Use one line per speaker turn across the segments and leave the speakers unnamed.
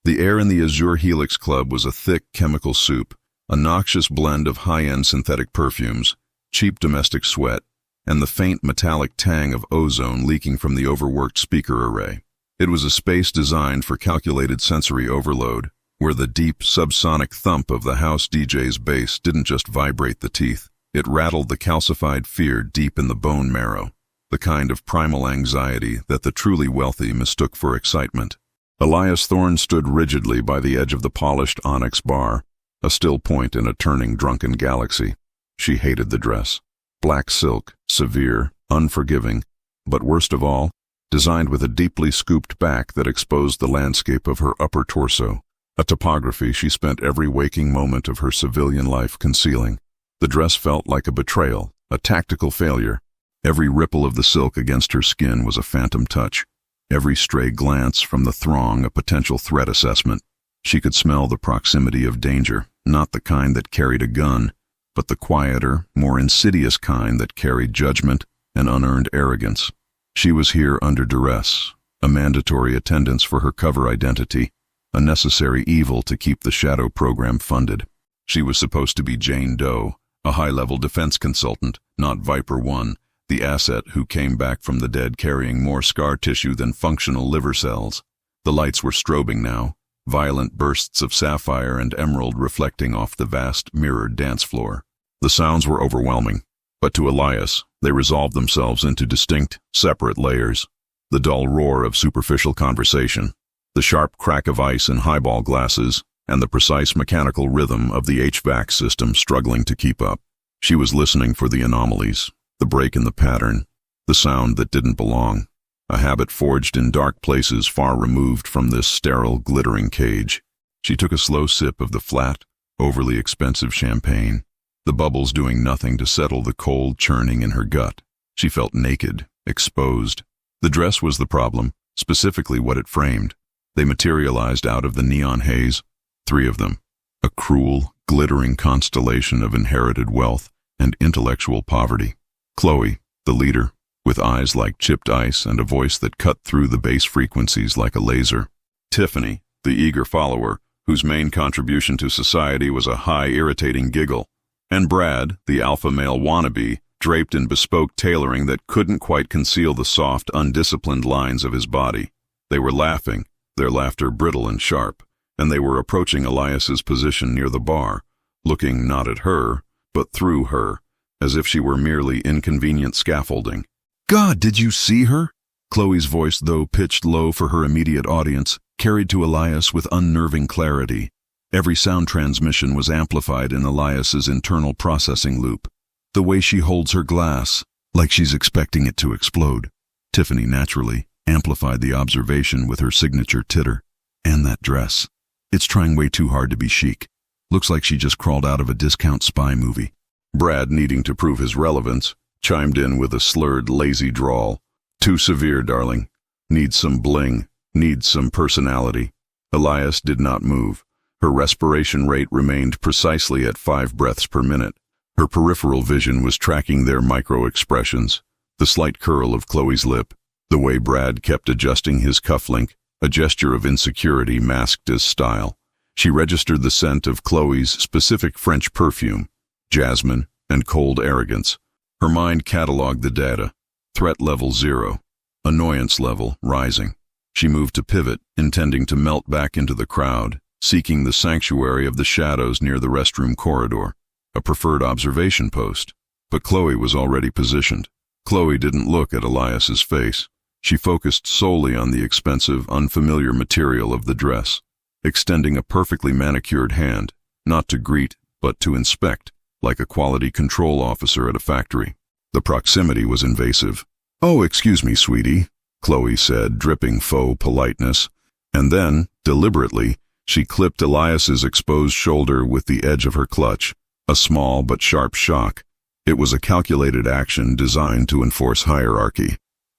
The air in the Azure Helix Club was a thick chemical soup, a noxious blend of high-end synthetic perfumes, cheap domestic sweat, and the faint metallic tang of ozone leaking from the overworked speaker array. It was a space designed for calculated sensory overload, where the deep, subsonic thump of the house DJ's bass didn't just vibrate the teeth, it rattled the calcified fear deep in the bone marrow, the kind of primal anxiety that the truly wealthy mistook for excitement. Elias Thorne stood rigidly by the edge of the polished onyx bar, a still point in a turning drunken galaxy. She hated the dress. Black silk, severe, unforgiving, but worst of all, designed with a deeply scooped back that exposed the landscape of her upper torso, a topography she spent every waking moment of her civilian life concealing. The dress felt like a betrayal, a tactical failure. Every ripple of the silk against her skin was a phantom touch. Every stray glance from the throng a potential threat assessment. She could smell the proximity of danger, not the kind that carried a gun, but the quieter, more insidious kind that carried judgment and unearned arrogance. She was here under duress, a mandatory attendance for her cover identity, a necessary evil to keep the shadow program funded. She was supposed to be Jane Doe, a high-level defense consultant, not Viper One, the asset who came back from the dead carrying more scar tissue than functional liver cells. The lights were strobing now, violent bursts of sapphire and emerald reflecting off the vast, mirrored dance floor. The sounds were overwhelming, but to Elias, they resolved themselves into distinct, separate layers. The dull roar of superficial conversation, the sharp crack of ice in highball glasses, and the precise mechanical rhythm of the HVAC system struggling to keep up. She was listening for the anomalies, the break in the pattern, the sound that didn't belong, a habit forged in dark places far removed from this sterile, glittering cage. She took a slow sip of the flat, overly expensive champagne, the bubbles doing nothing to settle the cold churning in her gut. She felt naked, exposed. The dress was the problem, specifically what it framed. They materialized out of the neon haze, 3 of them, a cruel, glittering constellation of inherited wealth and intellectual poverty. Chloe, the leader, with eyes like chipped ice and a voice that cut through the bass frequencies like a laser. Tiffany, the eager follower, whose main contribution to society was a high, irritating giggle. And Brad, the alpha male wannabe, draped in bespoke tailoring that couldn't quite conceal the soft, undisciplined lines of his body. They were laughing, their laughter brittle and sharp, and they were approaching Elias's position near the bar, looking not at her, but through her, as if she were merely inconvenient scaffolding. "God, did you see her?" Chloe's voice, though pitched low for her immediate audience, carried to Elias with unnerving clarity. Every sound transmission was amplified in Elias's internal processing loop. The way she holds her glass, like she's expecting it to explode. Tiffany, naturally, amplified the observation with her signature titter. And that dress. It's trying way too hard to be chic. Looks like she just crawled out of a discount spy movie. Brad, needing to prove his relevance, chimed in with a slurred, lazy drawl. "Too severe, darling. Needs some bling. Needs some personality." Elias did not move. Her respiration rate remained precisely at 5 breaths per minute. Her peripheral vision was tracking their micro-expressions, the slight curl of Chloe's lip, the way Brad kept adjusting his cufflink, a gesture of insecurity masked as style. She registered the scent of Chloe's specific French perfume, jasmine, and cold arrogance. Her mind cataloged the data. Threat level 0. Annoyance level rising. She moved to pivot, intending to melt back into the crowd, seeking the sanctuary of the shadows near the restroom corridor, a preferred observation post. But Chloe was already positioned. Chloe didn't look at Elias's face. She focused solely on the expensive, unfamiliar material of the dress, extending a perfectly manicured hand, not to greet, but to inspect, like a quality control officer at a factory. The proximity was invasive. "Oh, excuse me, sweetie," Chloe said, dripping faux politeness, and then, deliberately, she clipped Elias's exposed shoulder with the edge of her clutch, a small but sharp shock. It was a calculated action designed to enforce hierarchy.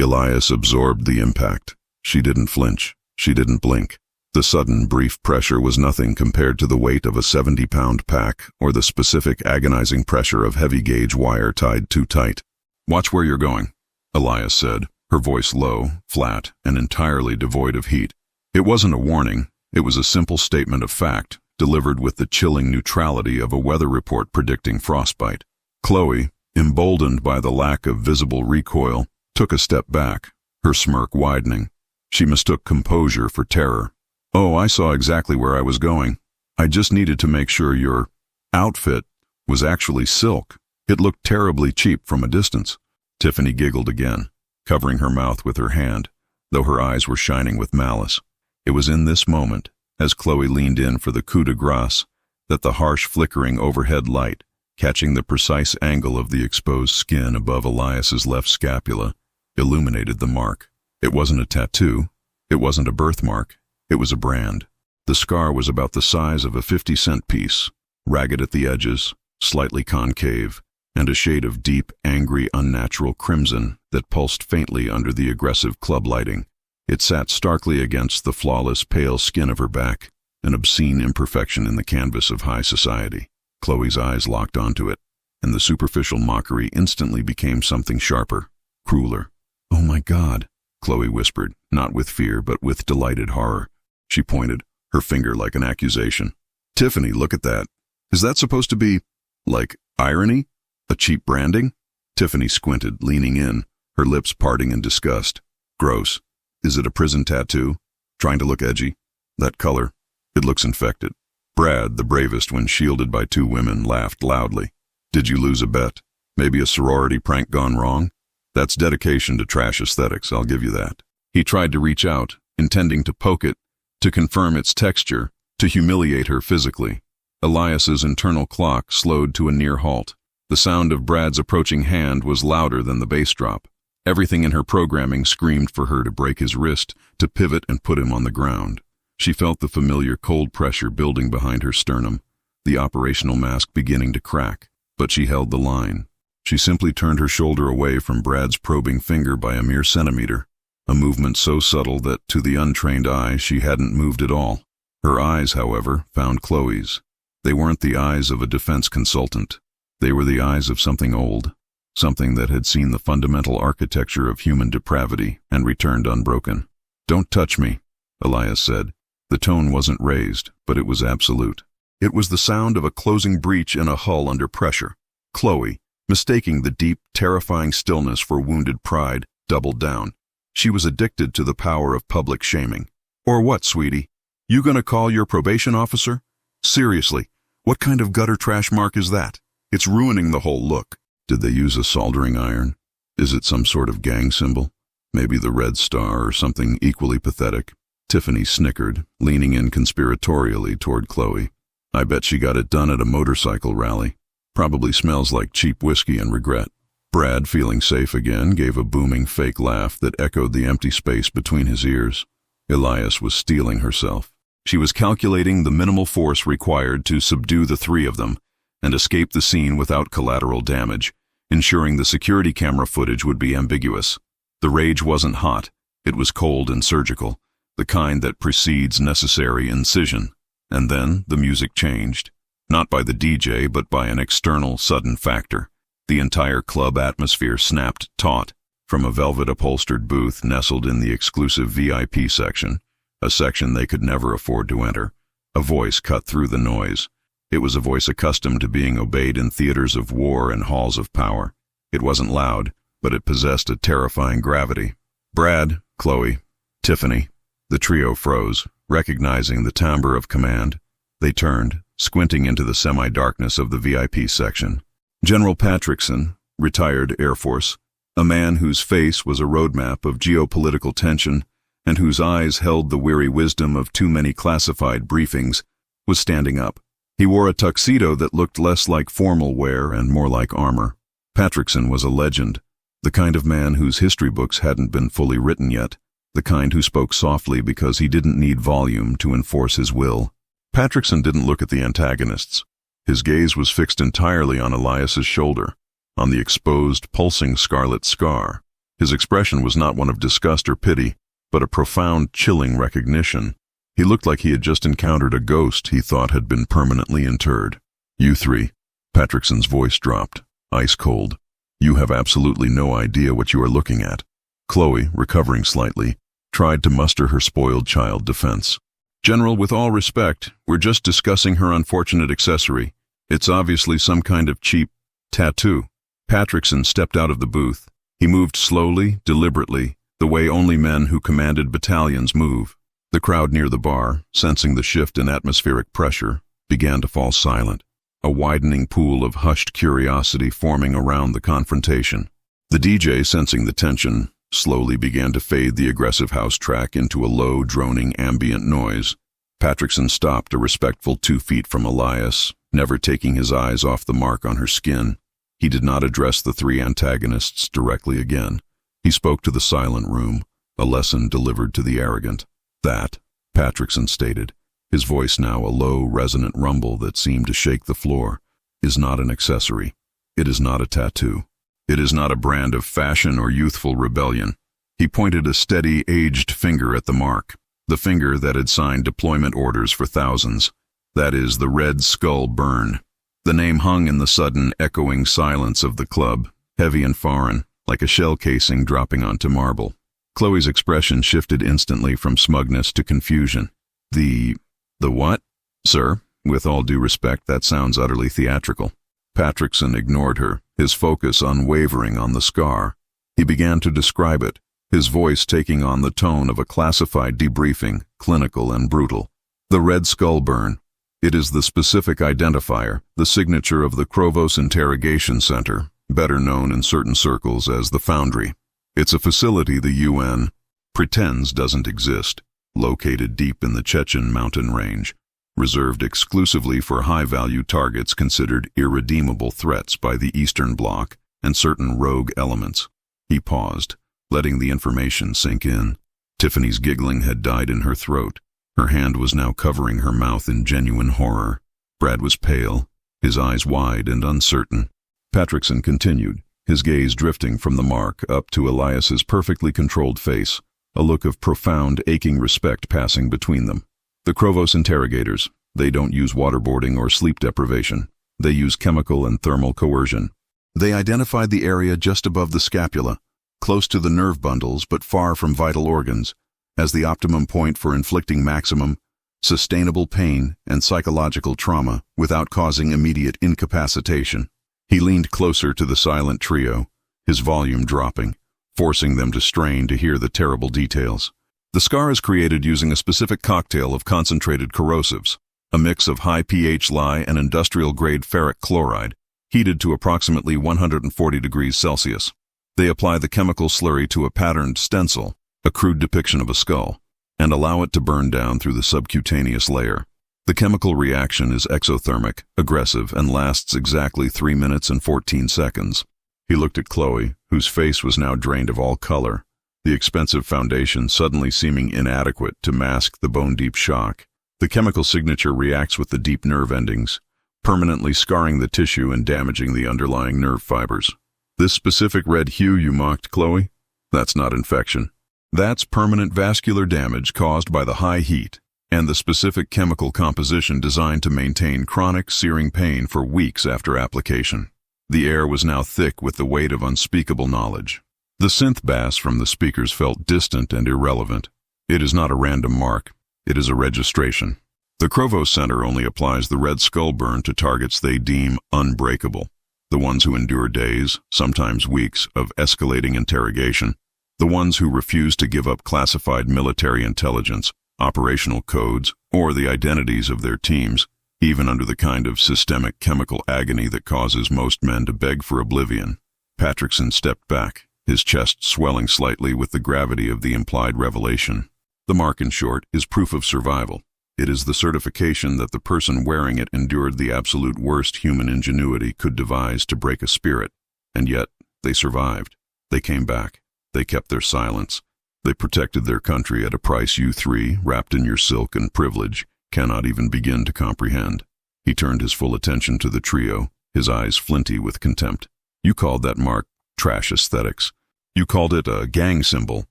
Elias absorbed the impact. She didn't flinch. She didn't blink. The sudden, brief pressure was nothing compared to the weight of a 70-pound pack or the specific agonizing pressure of heavy-gauge wire tied too tight. "Watch where you're going," Elias said, her voice low, flat, and entirely devoid of heat. It wasn't a warning. It was a simple statement of fact, delivered with the chilling neutrality of a weather report predicting frostbite. Chloe, emboldened by the lack of visible recoil, took a step back, her smirk widening. She mistook composure for terror. "Oh, I saw exactly where I was going. I just needed to make sure your outfit was actually silk. It looked terribly cheap from a distance." Tiffany giggled again, covering her mouth with her hand, though her eyes were shining with malice. It was in this moment, as Chloe leaned in for the coup de grace, that the harsh flickering overhead light, catching the precise angle of the exposed skin above Elias's left scapula, illuminated the mark. It wasn't a tattoo. It wasn't a birthmark. It was a brand. The scar was about the size of a 50-cent piece, ragged at the edges, slightly concave, and a shade of deep, angry, unnatural crimson that pulsed faintly under the aggressive club lighting. It sat starkly against the flawless, pale skin of her back, an obscene imperfection in the canvas of high society. Chloe's eyes locked onto it, and the superficial mockery instantly became something sharper, crueler. "Oh my God," Chloe whispered, not with fear but with delighted horror. She pointed, her finger like an accusation. "Tiffany, look at that. Is that supposed to be, like, irony? A cheap branding?" Tiffany squinted, leaning in, her lips parting in disgust. "Gross. Is it a prison tattoo? Trying to look edgy? That color? It looks infected." Brad, the bravest when shielded by two women, laughed loudly. "Did you lose a bet? Maybe a sorority prank gone wrong? That's dedication to trash aesthetics, I'll give you that." He tried to reach out, intending to poke it, to confirm its texture, to humiliate her physically. Elias's internal clock slowed to a near halt. The sound of Brad's approaching hand was louder than the bass drop. Everything in her programming screamed for her to break his wrist, to pivot and put him on the ground. She felt the familiar cold pressure building behind her sternum, the operational mask beginning to crack, but she held the line. She simply turned her shoulder away from Brad's probing finger by a mere centimeter, a movement so subtle that, to the untrained eye, she hadn't moved at all. Her eyes, however, found Chloe's. They weren't the eyes of a defense consultant. They were the eyes of something old, something that had seen the fundamental architecture of human depravity and returned unbroken. "Don't touch me," Elias said. The tone wasn't raised, but it was absolute. It was the sound of a closing breach in a hull under pressure. Chloe, mistaking the deep, terrifying stillness for wounded pride, doubled down. She was addicted to the power of public shaming. "Or what, sweetie? You gonna call your probation officer? Seriously, what kind of gutter trash mark is that? It's ruining the whole look." Did they use a soldering iron? Is it some sort of gang symbol? Maybe the red star or something equally pathetic? Tiffany snickered, leaning in conspiratorially toward Chloe. "I bet she got it done at a motorcycle rally. Probably smells like cheap whiskey and regret." Brad, feeling safe again, gave a booming fake laugh that echoed the empty space between his ears. Elias was steeling herself. She was calculating the minimal force required to subdue the three of them and escape the scene without collateral damage, ensuring the security camera footage would be ambiguous. The rage wasn't hot. It was cold and surgical, the kind that precedes necessary incision. And then the music changed. Not by the DJ, but by an external, sudden factor. The entire club atmosphere snapped taut. From a velvet-upholstered booth nestled in the exclusive VIP section, a section they could never afford to enter, a voice cut through the noise. It was a voice accustomed to being obeyed in theaters of war and halls of power. It wasn't loud, but it possessed a terrifying gravity. "Brad, Chloe, Tiffany." The trio froze, recognizing the timbre of command. They turned, squinting into the semi-darkness of the VIP section. General Patrickson, retired Air Force, a man whose face was a roadmap of geopolitical tension and whose eyes held the weary wisdom of too many classified briefings, was standing up. He wore a tuxedo that looked less like formal wear and more like armor. Patrickson was a legend, the kind of man whose history books hadn't been fully written yet, the kind who spoke softly because he didn't need volume to enforce his will. Patrickson didn't look at the antagonists. His gaze was fixed entirely on Elias's shoulder, on the exposed, pulsing scarlet scar. His expression was not one of disgust or pity, but a profound, chilling recognition. He looked like he had just encountered a ghost he thought had been permanently interred. "You three," Patrickson's voice dropped, ice cold. "You have absolutely no idea what you are looking at." Chloe, recovering slightly, tried to muster her spoiled child defense. General, with all respect, we're just discussing her unfortunate accessory. It's obviously some kind of cheap tattoo. Patrickson stepped out of the booth. He moved slowly, deliberately, the way only men who commanded battalions move. The crowd near the bar, sensing the shift in atmospheric pressure, began to fall silent, a widening pool of hushed curiosity forming around the confrontation. The DJ, sensing the tension, slowly began to fade the aggressive house track into a low, droning ambient noise. Patrickson stopped a respectful 2 feet from Elias, never taking his eyes off the mark on her skin. He did not address the three antagonists directly again. He spoke to the silent room, a lesson delivered to the arrogant. That, Patrickson stated, his voice now a low, resonant rumble that seemed to shake the floor, is not an accessory. It is not a tattoo. It is not a brand of fashion or youthful rebellion. He pointed a steady, aged finger at the mark, the finger that had signed deployment orders for thousands. That is the Red Skull burn. The name hung in the sudden, echoing silence of the club, heavy and foreign, like a shell casing dropping onto marble. Chloe's expression shifted instantly from smugness to confusion. The what? Sir, with all due respect, that sounds utterly theatrical. Patrickson ignored her, his focus unwavering on the scar. He began to describe it, his voice taking on the tone of a classified debriefing, clinical and brutal. The Red Skull burn. It is the specific identifier, the signature of the Krovos Interrogation Center, better known in certain circles as the Foundry. It's a facility the UN pretends doesn't exist, located deep in the Chechen mountain range, reserved exclusively for high-value targets considered irredeemable threats by the Eastern Bloc and certain rogue elements. He paused, letting the information sink in. Tiffany's giggling had died in her throat. Her hand was now covering her mouth in genuine horror. Brad was pale, his eyes wide and uncertain. Patrickson continued, his gaze drifting from the mark up to Elias's perfectly controlled face, a look of profound, aching respect passing between them. The Krovos interrogators, they don't use waterboarding or sleep deprivation. They use chemical and thermal coercion. They identified the area just above the scapula, close to the nerve bundles but far from vital organs, as the optimum point for inflicting maximum, sustainable pain and psychological trauma without causing immediate incapacitation. He leaned closer to the silent trio, his volume dropping, forcing them to strain to hear the terrible details. The scar is created using a specific cocktail of concentrated corrosives, a mix of high pH lye and industrial-grade ferric chloride, heated to approximately 140 degrees Celsius. They apply the chemical slurry to a patterned stencil, a crude depiction of a skull, and allow it to burn down through the subcutaneous layer. The chemical reaction is exothermic, aggressive, and lasts exactly 3 minutes and 14 seconds. He looked at Chloe, whose face was now drained of all color, the expensive foundation suddenly seeming inadequate to mask the bone-deep shock. The chemical signature reacts with the deep nerve endings, permanently scarring the tissue and damaging the underlying nerve fibers. This specific red hue you mocked, Chloe? That's not infection. That's permanent vascular damage caused by the high heat and the specific chemical composition designed to maintain chronic, searing pain for weeks after application. The air was now thick with the weight of unspeakable knowledge. The synth bass from the speakers felt distant and irrelevant. It is not a random mark. It is a registration. The Krovos Center only applies the Red Skull burn to targets they deem unbreakable, the ones who endure days, sometimes weeks, of escalating interrogation, the ones who refuse to give up classified military intelligence, operational codes, or the identities of their teams, even under the kind of systemic chemical agony that causes most men to beg for oblivion. Patrickson stepped back, his chest swelling slightly with the gravity of the implied revelation. The mark, in short, is proof of survival. It is the certification that the person wearing it endured the absolute worst human ingenuity could devise to break a spirit, and yet they survived. They came back. They kept their silence. They protected their country at a price you three, wrapped in your silk and privilege, cannot even begin to comprehend. He turned his full attention to the trio, his eyes flinty with contempt. You called that mark trash aesthetics. You called it a gang symbol.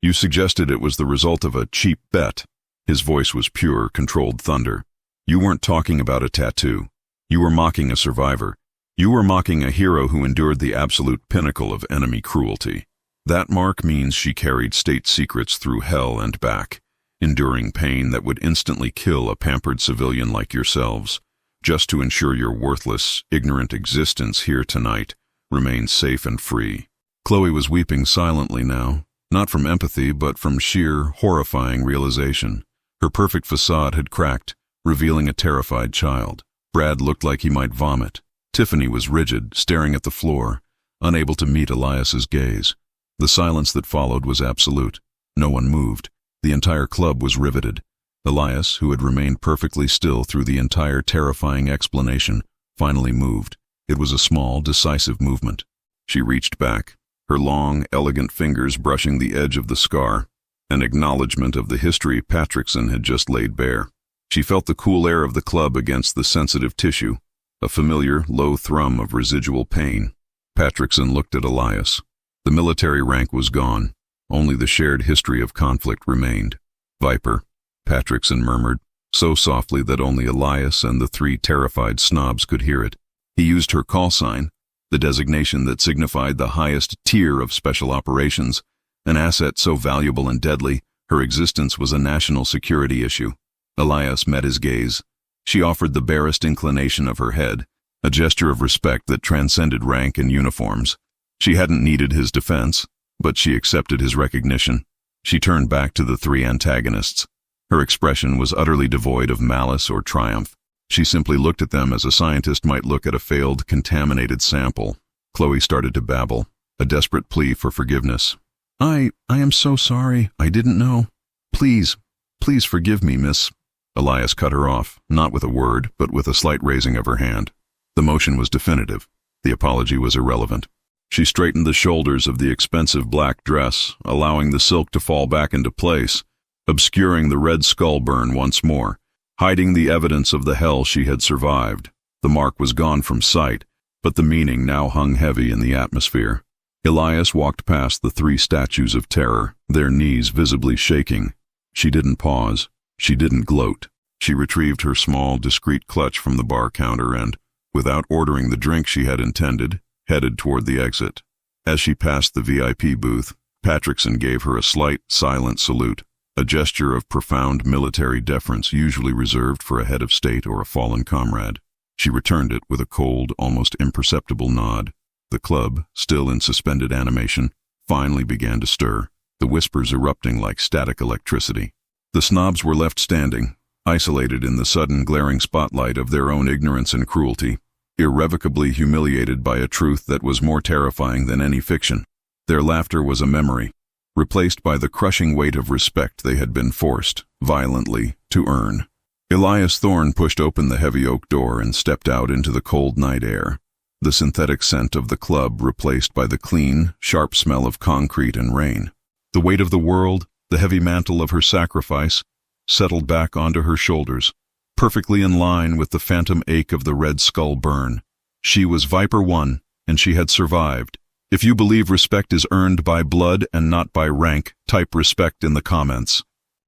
You suggested it was the result of a cheap bet. His voice was pure, controlled thunder. You weren't talking about a tattoo. You were mocking a survivor. You were mocking a hero who endured the absolute pinnacle of enemy cruelty. That mark means she carried state secrets through hell and back. enduring pain that would instantly kill a pampered civilian like yourselves, just to ensure your worthless, ignorant existence here tonight remains safe and free. Chloe was weeping silently now, not from empathy but from sheer, horrifying realization. Her perfect facade had cracked, revealing a terrified child. Brad looked like he might vomit. Tiffany was rigid, staring at the floor, unable to meet Elias's gaze. The silence that followed was absolute. No one moved. The entire club was riveted. Elias, who had remained perfectly still through the entire terrifying explanation, finally moved. It was a small, decisive movement. She reached back, her long, elegant fingers brushing the edge of the scar, an acknowledgement of the history Patrickson had just laid bare. She felt the cool air of the club against the sensitive tissue, a familiar, low thrum of residual pain. Patrickson looked at Elias. The military rank was gone. Only the shared history of conflict remained. "Viper," Patrickson murmured, so softly that only Elias and the three terrified snobs could hear it. He used her call sign, the designation that signified the highest tier of special operations, an asset so valuable and deadly, her existence was a national security issue. Elias met his gaze. She offered the barest inclination of her head, a gesture of respect that transcended rank and uniforms. She hadn't needed his defense, but she accepted his recognition. She turned back to the three antagonists. Her expression was utterly devoid of malice or triumph. She simply looked at them as a scientist might look at a failed, contaminated sample. Chloe started to babble, a desperate plea for forgiveness. I am so sorry. I didn't know. Please forgive me, miss." Elias cut her off, not with a word, but with a slight raising of her hand. The motion was definitive. The apology was irrelevant. She straightened the shoulders of the expensive black dress, allowing the silk to fall back into place, obscuring the red skull burn once more, hiding the evidence of the hell she had survived. The mark was gone from sight, but the meaning now hung heavy in the atmosphere. Elias walked past the three statues of terror, their knees visibly shaking. She didn't pause. She didn't gloat. She retrieved her small, discreet clutch from the bar counter and, without ordering the drink she had intended, headed toward the exit. As she passed the VIP booth, Patrickson gave her a slight, silent salute, a gesture of profound military deference usually reserved for a head of state or a fallen comrade. She returned it with a cold, almost imperceptible nod. The club, still in suspended animation, finally began to stir, the whispers erupting like static electricity. The snobs were left standing, isolated in the sudden glaring spotlight of their own ignorance and cruelty, irrevocably humiliated by a truth that was more terrifying than any fiction. Their laughter was a memory, replaced by the crushing weight of respect they had been forced, violently, to earn. Elias Thorne pushed open the heavy oak door and stepped out into the cold night air, the synthetic scent of the club replaced by the clean, sharp smell of concrete and rain. The weight of the world, the heavy mantle of her sacrifice, settled back onto her shoulders, perfectly in line with the phantom ache of the red skull burn. She was Viper 1, and she had survived. If you believe respect is earned by blood and not by rank, type respect in the comments.